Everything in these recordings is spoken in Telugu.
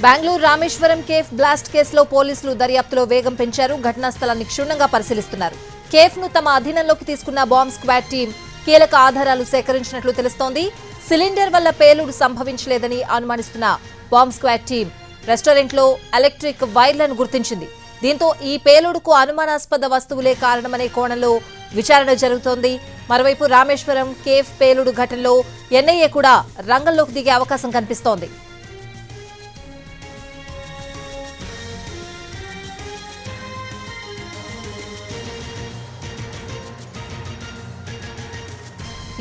బెంగళూరు రామేశ్వరం కేఫ్ బ్లాస్ట్ కేసులో పోలీసులు దర్యాప్తులో వేగం పెంచారు. ఘటనా స్థలాన్ని క్షుణ్ణంగా పరిశీలిస్తున్నారు. కేఫ్ ను తమ అధీనంలోకి తీసుకున్న బాంబ్ స్క్వాడ్ టీం కీలక ఆధారాలు సేకరించినట్లు తెలుస్తోంది. సిలిండర్ వల్ల పేలుడు సంభవించలేదని అనుమానిస్తున్న బాంబ్ స్క్వాడ్ టీం రెస్టారెంట్ లో ఎలక్ట్రిక్ వైర్లను గుర్తించింది. దీంతో ఈ పేలుడుకు అనుమానాస్పద వస్తువులే కారణమనే కోణంలో విచారణ జరుగుతోంది. మరోవైపు రామేశ్వరం కేఫ్ పేలుడు ఘటనలో ఎన్ఐఏ కూడా రంగంలోకి దిగే అవకాశం కనిపిస్తోంది.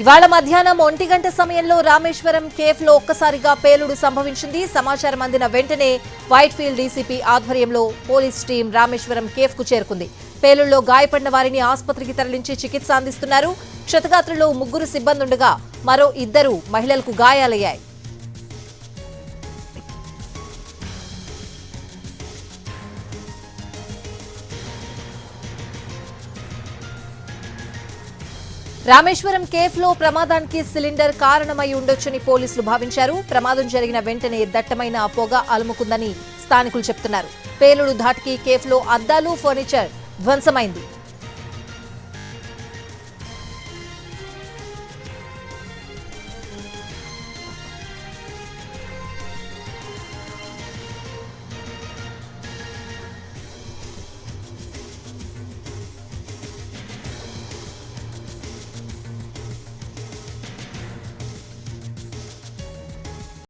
ఇవాళ మధ్యాహ్నం 1 గంట సమయంలో రామేశ్వరం కేఫ్ లో ఒక్కసారిగా పేలుడు సంభవించింది. సమాచారం అందిన వెంటనే వైట్ ఫీల్డ్ డీసీపీ ఆధ్వర్యంలో పోలీస్ టీం రామేశ్వరం కేఫ్ కు చేరుకుంది. పేలుడులో గాయపడిన వారిని ఆసుపత్రికి తరలించి చికిత్స అందిస్తున్నారు. క్షతగాత్రులు 3 సిబ్బంది ఉండగా మరో 2 మహిళలకు గాయాలయ్యాయి. రామేశ్వరం కేఫ్ లో ప్రమాదానికి సిలిండర్ కారణమై ఉండొచ్చని పోలీసులు భావించారు. ప్రమాదం జరిగిన వెంటనే దట్టమైన పొగ అలుముకుందని స్థానికులు చెప్తున్నారు. పేలుడు ధాటికి కేఫ్ లో అద్దాలు, ఫర్నిచర్ ధ్వంసమైంది.